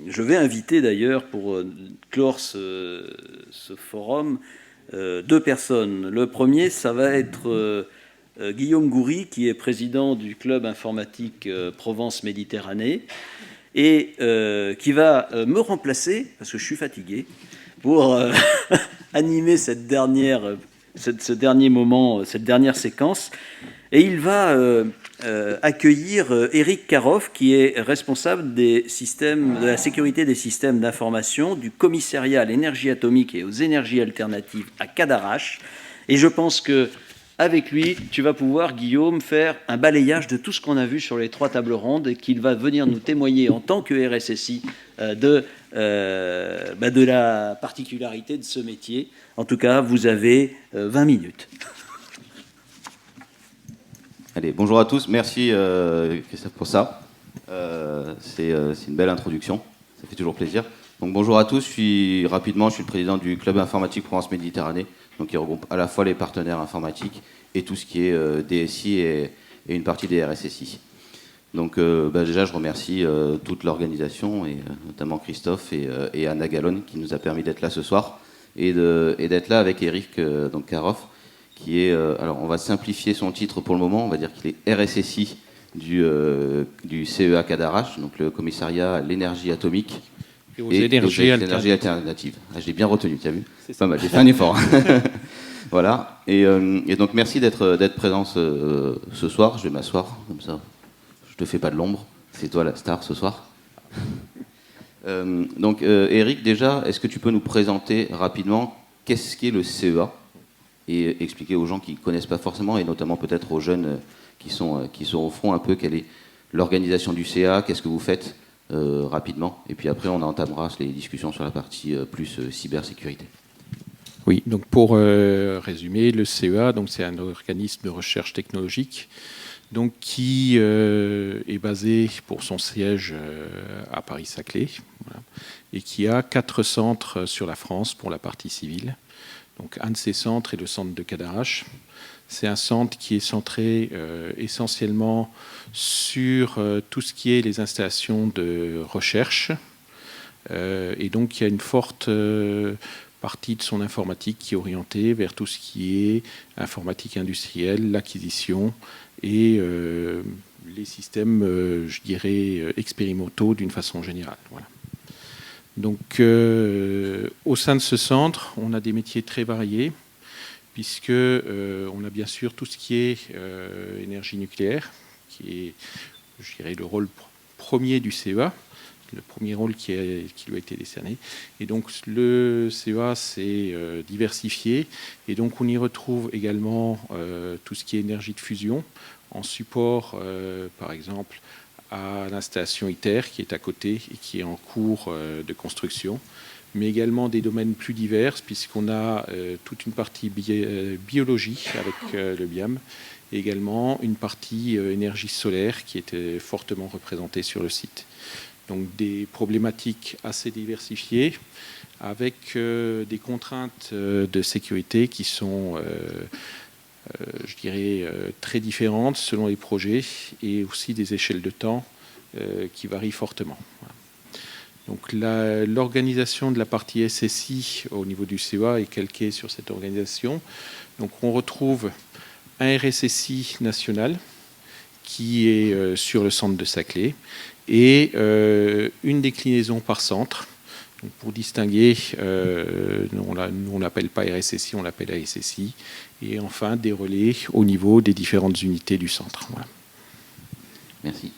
je vais inviter d'ailleurs pour clore ce forum deux personnes. Le premier, ça va être Guillaume Goury, qui est président du club informatique Provence-Méditerranée, et qui va me remplacer, parce que je suis fatigué, pour animer ce dernier moment, cette dernière séquence. Et il va accueillir Éric Caroff, qui est responsable de la sécurité des systèmes d'information du commissariat à l'énergie atomique et aux énergies alternatives à Cadarache. Et je pense que avec lui, tu vas pouvoir, Guillaume, faire un balayage de tout ce qu'on a vu sur les 3 tables rondes et qu'il va venir nous témoigner en tant que RSSI de la particularité de ce métier. En tout cas, vous avez 20 minutes. Allez, bonjour à tous. Merci Christophe pour ça. C'est une belle introduction. Ça fait toujours plaisir. Donc bonjour à tous. Je suis le président du club informatique Provence-Méditerranée, donc qui regroupe à la fois les partenaires informatiques et tout ce qui est DSI et une partie des RSSI. Donc déjà, je remercie toute l'organisation, et notamment Christophe et Anna Gallon, qui nous a permis d'être là ce soir, et d'être là avec Éric Caroff, qui est... alors, on va simplifier son titre pour le moment. On va dire qu'il est RSSI du CEA Cadarache, donc le commissariat à l'énergie atomique et aux énergies alternatives. Ah, je l'ai bien retenu, tu as vu? C'est pas mal, j'ai fait un effort. Voilà. Et donc, merci d'être présent ce soir. Je vais m'asseoir, comme ça. Je te fais pas de l'ombre. C'est toi la star ce soir. Donc, Éric, déjà, est-ce que tu peux nous présenter rapidement qu'est-ce qu'est le CEA et expliquer aux gens qui ne connaissent pas forcément, et notamment peut-être aux jeunes qui sont au front, un peu quelle est l'organisation du CA, qu'est-ce que vous faites rapidement, et puis après on entamera les discussions sur la partie plus cybersécurité. Oui, donc pour résumer, le CEA, donc c'est un organisme de recherche technologique, donc qui est basé pour son siège à Paris-Saclay, voilà, et qui a 4 centres sur la France pour la partie civile. Donc un de ces centres est le centre de Cadarache. C'est un centre qui est centré essentiellement sur tout ce qui est les installations de recherche. Et donc il y a une forte partie de son informatique qui est orientée vers tout ce qui est informatique industrielle, l'acquisition et les systèmes, je dirais, expérimentaux d'une façon générale. Voilà. Donc, au sein de ce centre, on a des métiers très variés, puisque on a bien sûr tout ce qui est énergie nucléaire, qui est, je dirais, le rôle premier du CEA, le premier rôle qui lui a été décerné. Et donc, le CEA s'est diversifié, et donc on y retrouve également tout ce qui est énergie de fusion, en support, par exemple, à l'installation ITER qui est à côté et qui est en cours de construction, mais également des domaines plus divers, puisqu'on a toute une partie biologie avec le BIAM, et également une partie énergie solaire qui était fortement représentée sur le site. Donc des problématiques assez diversifiées, avec des contraintes de sécurité qui sont... je dirais, très différentes selon les projets et aussi des échelles de temps qui varient fortement. Voilà. Donc l'organisation de la partie SSI au niveau du CEA est calquée sur cette organisation. Donc on retrouve un RSSI national qui est sur le centre de Saclay et une déclinaison par centre. Donc pour distinguer, on l'appelle pas RSSI, on l'appelle ASSI, et enfin des relais au niveau des différentes unités du centre. Voilà. Merci.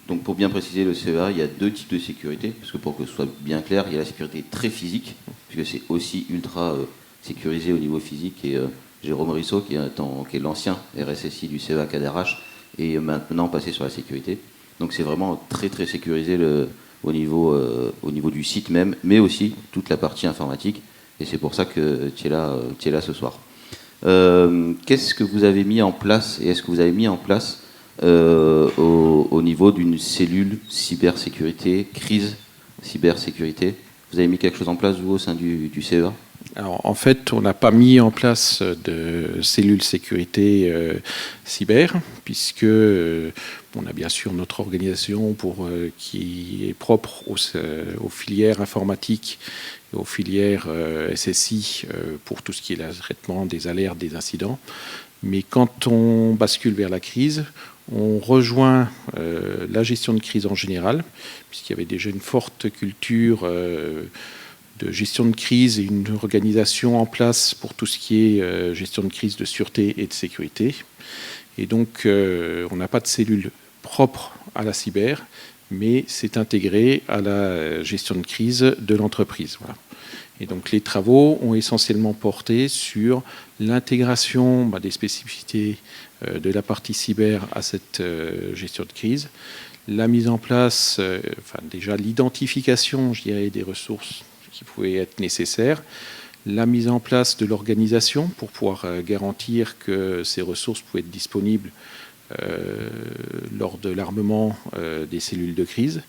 Donc pour bien préciser le CEA, il y a 2 types de sécurité, parce que pour que ce soit bien clair, il y a la sécurité très physique, puisque c'est aussi ultra sécurisé au niveau physique, et Jérôme Risseau, qui est l'ancien RSSI du CEA Cadarache, est maintenant passé sur la sécurité. Donc c'est vraiment très très sécurisé au niveau du site même, mais aussi toute la partie informatique, et c'est pour ça que tu es là ce soir. Qu'est-ce que vous avez mis en place, et est-ce que vous avez mis en place au niveau d'une cellule cybersécurité, crise cybersécurité? Vous avez mis quelque chose en place, vous, au sein du CEA? Alors, en fait, on n'a pas mis en place de cellule sécurité cyber, puisque On a bien sûr notre organisation qui est propre aux filières informatiques et aux filières SSI pour tout ce qui est le traitement des alertes, des incidents. Mais quand on bascule vers la crise, on rejoint la gestion de crise en général, puisqu'il y avait déjà une forte culture de gestion de crise et une organisation en place pour tout ce qui est gestion de crise de sûreté et de sécurité. Et donc, on n'a pas de cellule propre à la cyber, mais c'est intégré à la gestion de crise de l'entreprise. Voilà. Et donc, les travaux ont essentiellement porté sur l'intégration des spécificités de la partie cyber à cette gestion de crise, la mise en place, déjà l'identification, je dirais, des ressources qui pouvaient être nécessaires, la mise en place de l'organisation pour pouvoir garantir que ces ressources pouvaient être disponibles lors de l'armement des cellules de crise,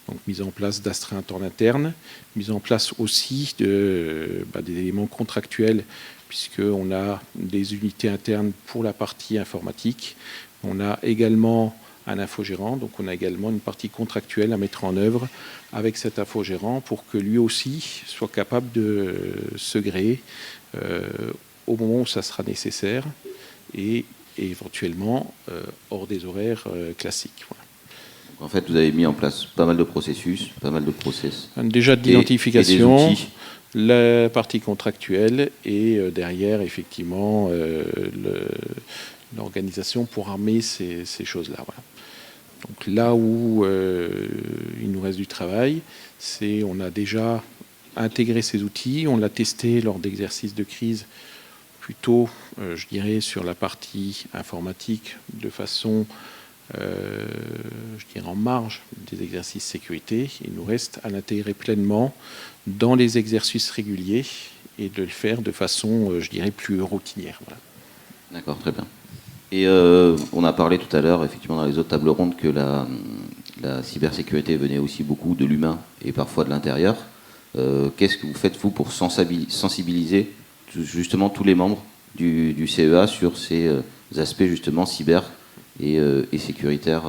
donc mise en place d'astreintes en interne, mise en place aussi des éléments contractuels, puisqu'on a des unités internes pour la partie informatique, on a également un infogérant, donc on a également une partie contractuelle à mettre en œuvre avec cet infogérant pour que lui aussi soit capable de se gréer au moment où ça sera nécessaire et éventuellement hors des horaires classiques. Voilà. En fait, vous avez mis en place pas mal de processus, pas mal de process. Déjà d'identification, la partie contractuelle et derrière, effectivement, l'organisation pour armer ces choses-là. Voilà. Donc là où il nous reste du travail, c'est on a déjà intégré ces outils, on l'a testé lors d'exercices de crise plutôt, je dirais, sur la partie informatique de façon, je dirais, en marge des exercices sécurité. Il nous reste à l'intégrer pleinement dans les exercices réguliers et de le faire de façon, je dirais, plus routinière. Voilà. D'accord, très bien. Et on a parlé tout à l'heure, effectivement, dans les autres tables rondes, que la cybersécurité venait aussi beaucoup de l'humain et parfois de l'intérieur. Qu'est-ce que vous faites, vous, pour sensibiliser justement tous les membres du CEA sur ces aspects, justement, cyber et sécuritaires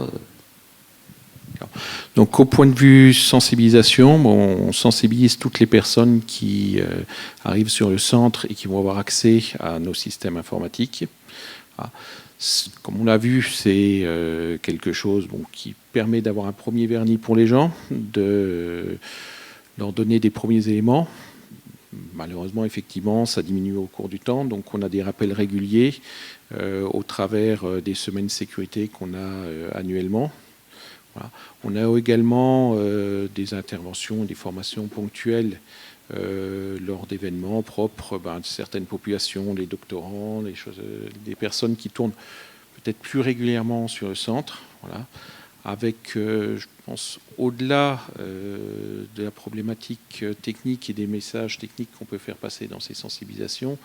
Donc, au point de vue sensibilisation, on sensibilise toutes les personnes qui arrivent sur le centre et qui vont avoir accès à nos systèmes informatiques. Comme on l'a vu, c'est quelque chose qui permet d'avoir un premier vernis pour les gens, de leur donner des premiers éléments. Malheureusement, effectivement, ça diminue au cours du temps. Donc, on a des rappels réguliers au travers des semaines sécurité qu'on a annuellement. Voilà. On a également des interventions, des formations ponctuelles lors d'événements propres de certaines populations, les doctorants, des personnes qui tournent peut-être plus régulièrement sur le centre. Voilà. Avec, je pense, au-delà de la problématique technique et des messages techniques qu'on peut faire passer dans ces sensibilisations,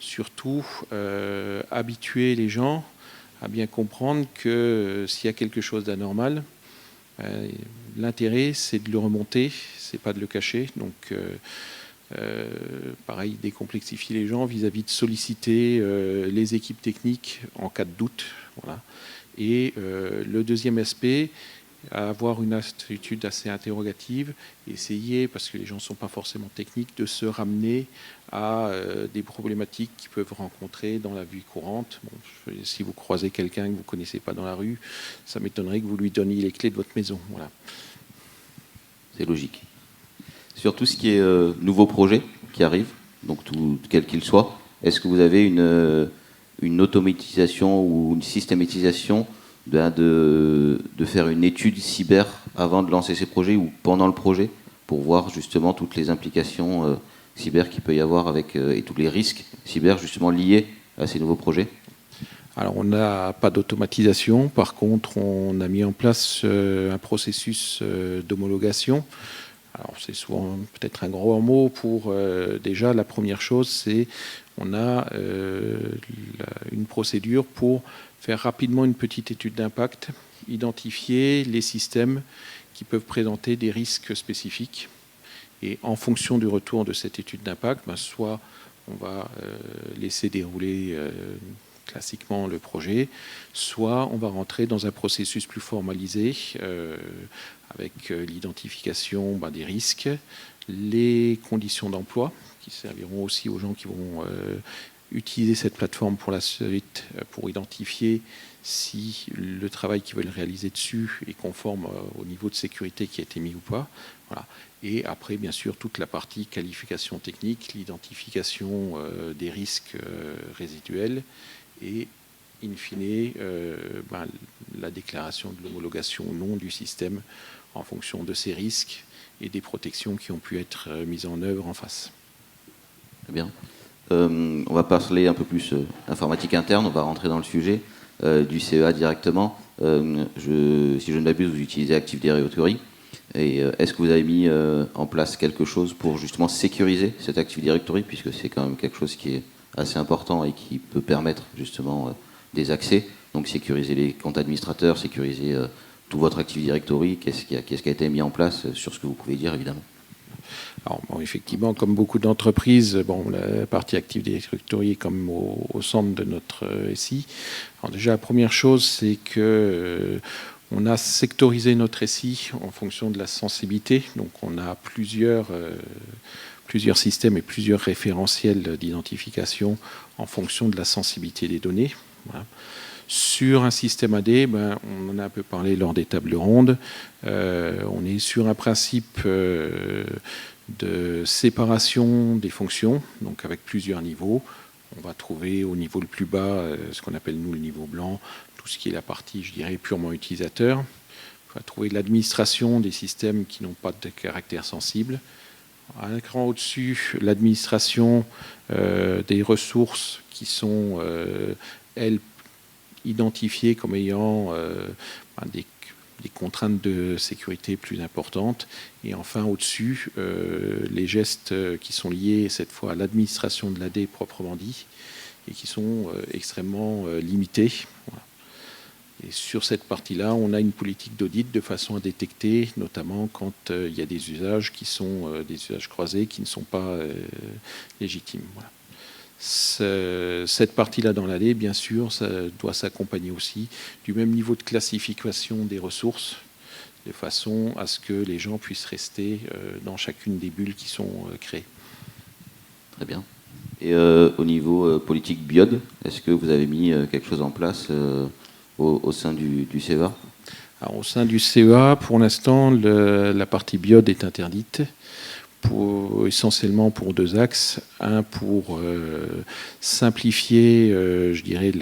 surtout habituer les gens à bien comprendre que s'il y a quelque chose d'anormal, l'intérêt, c'est de le remonter, c'est pas de le cacher. Donc, pareil, décomplexifier les gens vis-à-vis de solliciter les équipes techniques en cas de doute. Voilà. Et le deuxième aspect, avoir une attitude assez interrogative, essayer, parce que les gens ne sont pas forcément techniques, de se ramener à des problématiques qu'ils peuvent rencontrer dans la vie courante. Bon, si vous croisez quelqu'un que vous ne connaissez pas dans la rue, ça m'étonnerait que vous lui donniez les clés de votre maison. Voilà. C'est logique. Sur tout ce qui est nouveaux projets qui arrivent, donc tout, quel qu'il soit, est-ce que vous avez une automatisation ou une systématisation de faire une étude cyber avant de lancer ces projets ou pendant le projet pour voir justement toutes les implications cyber qu'il peut y avoir avec, et tous les risques cyber justement liés à ces nouveaux projets? Alors, on n'a pas d'automatisation. Par contre, on a mis en place un processus d'homologation. Alors, c'est souvent peut-être un gros mot pour... déjà, la première chose, c'est on a une procédure pour faire rapidement une petite étude d'impact, identifier les systèmes qui peuvent présenter des risques spécifiques. Et en fonction du retour de cette étude d'impact, soit on va laisser dérouler classiquement le projet, soit on va rentrer dans un processus plus formalisé avec l'identification des risques, les conditions d'emploi qui serviront aussi aux gens qui vont utiliser cette plateforme pour la suite, pour identifier si le travail qu'ils veulent réaliser dessus est conforme au niveau de sécurité qui a été mis ou pas. Voilà. Et après, bien sûr, toute la partie qualification technique, l'identification des risques résiduels et, in fine, la déclaration de l'homologation ou non du système en fonction de ces risques et des protections qui ont pu être mises en œuvre en face. Très bien. On va parler un peu plus informatique interne, on va rentrer dans le sujet du CEA directement. Si je ne m'abuse, vous utilisez Active Directory. Et est-ce que vous avez mis en place quelque chose pour justement sécuriser cet Active Directory, puisque c'est quand même quelque chose qui est assez important et qui peut permettre justement des accès, donc sécuriser les comptes administrateurs, sécuriser tout votre Active Directory, qu'est-ce qui a été mis en place sur ce que vous pouvez dire évidemment? Alors, effectivement, comme beaucoup d'entreprises, la partie Active Directory est comme au centre de notre SI. Alors déjà, la première chose, c'est que on a sectorisé notre SI en fonction de la sensibilité. Donc, on a plusieurs systèmes et plusieurs référentiels d'identification en fonction de la sensibilité des données. Voilà. Sur un système AD, on en a un peu parlé lors des tables rondes. On est sur un principe de séparation des fonctions, donc avec plusieurs niveaux. On va trouver au niveau le plus bas ce qu'on appelle nous le niveau blanc, tout ce qui est la partie, je dirais, purement utilisateur. On va trouver l'administration des systèmes qui n'ont pas de caractère sensible. Un cran au-dessus, l'administration des ressources qui sont, elles, identifiées comme ayant des contraintes de sécurité plus importantes. Et enfin, au-dessus, les gestes qui sont liés cette fois à l'administration de l'AD proprement dit et qui sont extrêmement limités. Voilà. Et sur cette partie-là, on a une politique d'audit de façon à détecter, notamment quand il y a des usages qui sont des usages croisés qui ne sont pas légitimes. Voilà. Cette partie-là dans l'AD, bien sûr, ça doit s'accompagner aussi du même niveau de classification des ressources, de façon à ce que les gens puissent rester dans chacune des bulles qui sont créées. Très bien. Et au niveau politique BIOD, est-ce que vous avez mis quelque chose en place au sein du CEA? Alors, au sein du CEA, pour l'instant, la partie BIOD est interdite. Essentiellement pour deux axes. Un, pour simplifier, je dirais,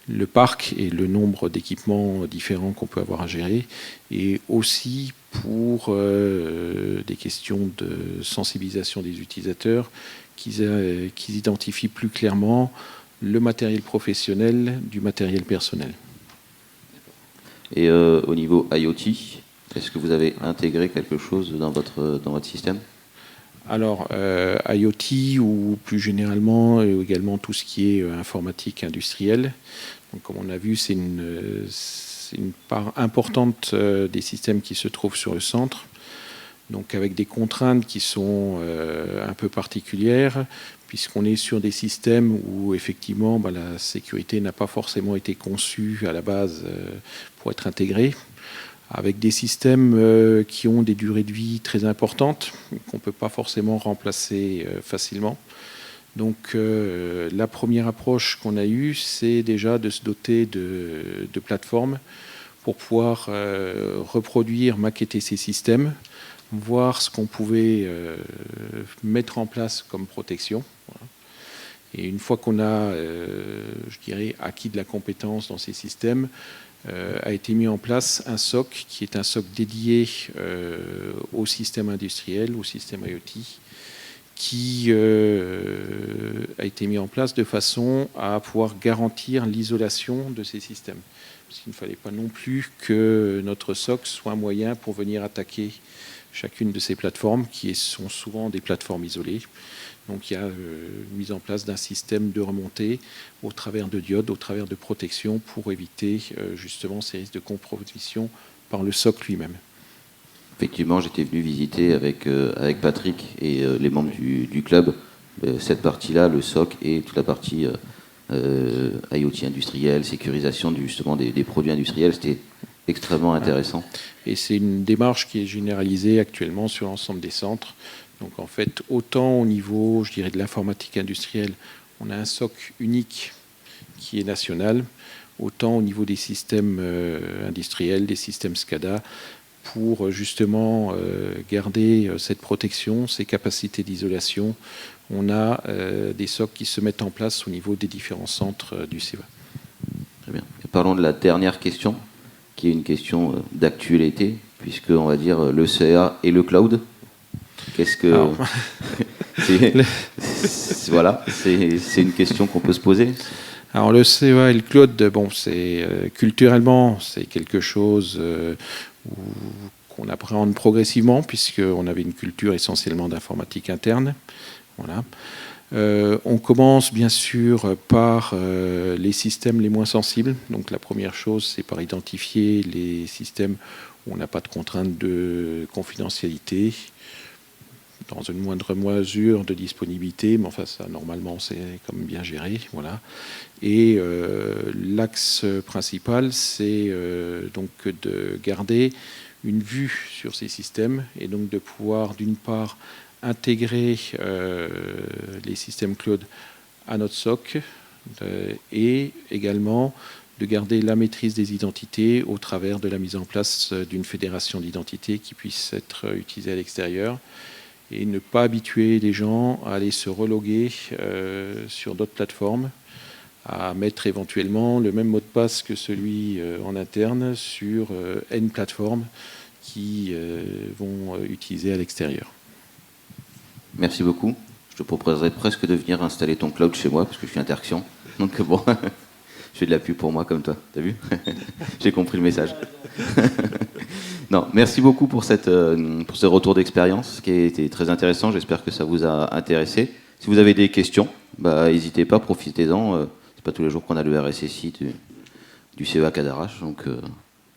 le parc et le nombre d'équipements différents qu'on peut avoir à gérer, et aussi pour des questions de sensibilisation des utilisateurs, qu'ils identifient plus clairement le matériel professionnel du matériel personnel. Et au niveau IoT, est-ce que vous avez intégré quelque chose dans votre système? Alors, IoT ou plus généralement également tout ce qui est informatique industrielle. Donc, comme on a vu, c'est une part importante des systèmes qui se trouvent sur le centre. Donc, avec des contraintes qui sont un peu particulières, puisqu'on est sur des systèmes où effectivement la sécurité n'a pas forcément été conçue à la base pour être intégrée, avec des systèmes qui ont des durées de vie très importantes, qu'on ne peut pas forcément remplacer facilement. Donc la première approche qu'on a eue, c'est déjà de se doter de plateformes pour pouvoir reproduire, maqueter ces systèmes, voir ce qu'on pouvait mettre en place comme protection. Voilà. Et une fois qu'on a, je dirais, acquis de la compétence dans ces systèmes, a été mis en place un SOC qui est un SOC dédié au système industriel, au système IoT, qui a été mis en place de façon à pouvoir garantir l'isolation de ces systèmes. Parce qu'il ne fallait pas non plus que notre SOC soit un moyen pour venir attaquer chacune de ces plateformes, qui sont souvent des plateformes isolées. Donc il y a une mise en place d'un système de remontée au travers de diodes, au travers de protection, pour éviter justement ces risques de compromission par le SOC lui-même. Effectivement, j'étais venu visiter avec Patrick et les membres du club cette partie-là, le SOC et toute la partie IoT industriel, sécurisation justement des produits industriels. C'était extrêmement intéressant. Et c'est une démarche qui est généralisée actuellement sur l'ensemble des centres. Donc en fait, autant au niveau, je dirais, de l'informatique industrielle, on a un SOC unique qui est national, autant au niveau des systèmes industriels, des systèmes SCADA, pour justement garder cette protection, ces capacités d'isolation. On a des SOC qui se mettent en place au niveau des différents centres du CEA. Très bien. Et parlons de la dernière question, qui est une question d'actualité, puisque on va dire le CEA et le cloud. Qu'est-ce que voilà, c'est une question qu'on peut se poser. Alors le CEA et le cloud, bon, c'est culturellement, c'est quelque chose qu'on appréhende progressivement, puisqu'on avait une culture essentiellement d'informatique interne. Voilà. On commence bien sûr par les systèmes les moins sensibles. Donc la première chose, c'est par identifier les systèmes où on n'a pas de contraintes de confidentialité, dans une moindre mesure de disponibilité, mais enfin ça normalement c'est quand même bien géré, voilà. Et l'axe principal, c'est donc de garder une vue sur ces systèmes et donc de pouvoir d'une part intégrer les systèmes cloud à notre SOC et également de garder la maîtrise des identités au travers de la mise en place d'une fédération d'identités qui puisse être utilisée à l'extérieur et ne pas habituer les gens à aller se reloguer sur d'autres plateformes, à mettre éventuellement le même mot de passe que celui en interne sur N plateformes qui vont utiliser à l'extérieur. Merci beaucoup. Je te proposerais presque de venir installer ton cloud chez moi, parce que je suis Interaction. Donc bon, je fais de la pub pour moi comme toi. T'as vu? J'ai compris le message. Non, merci beaucoup pour ce retour d'expérience qui a été très intéressant. J'espère que ça vous a intéressé. Si vous avez des questions, n'hésitez pas, profitez-en. C'est pas tous les jours qu'on a le RSSI du CEA Cadarache, donc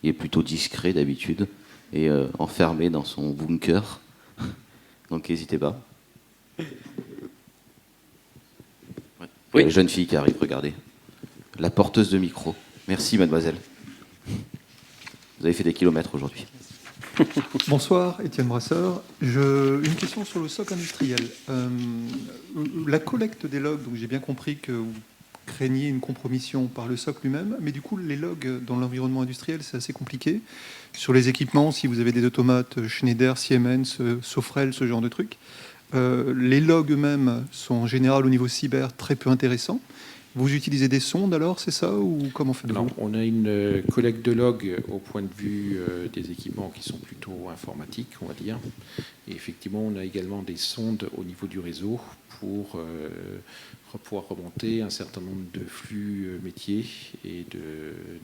il est plutôt discret d'habitude et enfermé dans son bunker. Donc n'hésitez pas. Oui. La jeune fille qui arrive, regardez. La porteuse de micro. Merci, mademoiselle. Vous avez fait des kilomètres aujourd'hui. Bonsoir, Étienne Brasseur. Une question sur le SOC industriel. La collecte des logs, donc j'ai bien compris que vous craigniez une compromission par le SOC lui-même, mais du coup, les logs dans l'environnement industriel, c'est assez compliqué. Sur les équipements, si vous avez des automates Schneider, Siemens, Sofrel, ce genre de trucs, les logs eux-mêmes sont en général au niveau cyber très peu intéressants. Vous utilisez des sondes alors, c'est ça, ou comment faites-vous? Non, on a une collecte de logs au point de vue des équipements qui sont plutôt informatiques, on va dire. Et effectivement, on a également des sondes au niveau du réseau pour pouvoir remonter un certain nombre de flux métiers et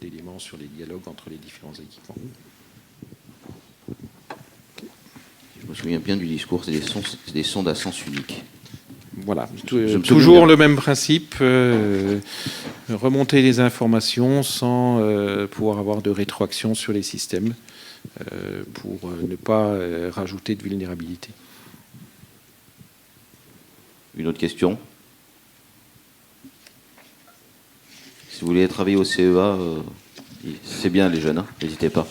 d'éléments sur les dialogues entre les différents équipements. Je me souviens bien du discours, c'est des sondes à sens unique. Voilà, toujours le même principe, remonter les informations sans pouvoir avoir de rétroaction sur les systèmes pour ne pas rajouter de vulnérabilité. Une autre question? Si vous voulez travailler au CEA, c'est bien les jeunes, n'hésitez pas.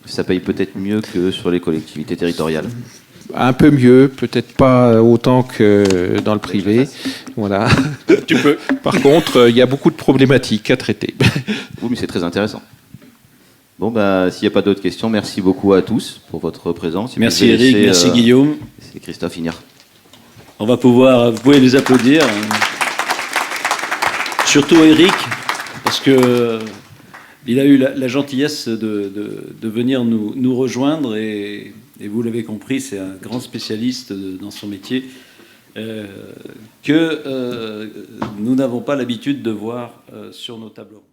Ça paye peut-être mieux que sur les collectivités territoriales. Un peu mieux, peut-être pas autant que dans le privé. Voilà. Tu peux. Par contre, il y a beaucoup de problématiques à traiter. Oui, mais c'est très intéressant. Bon, s'il n'y a pas d'autres questions, merci beaucoup à tous pour votre présence. Merci Eric, merci Guillaume. C'est Christophe Ignard. Vous pouvez les applaudir. Surtout Eric, parce que il a eu la gentillesse de venir nous rejoindre et vous l'avez compris, c'est un grand spécialiste dans son métier que nous n'avons pas l'habitude de voir sur nos tables rondes.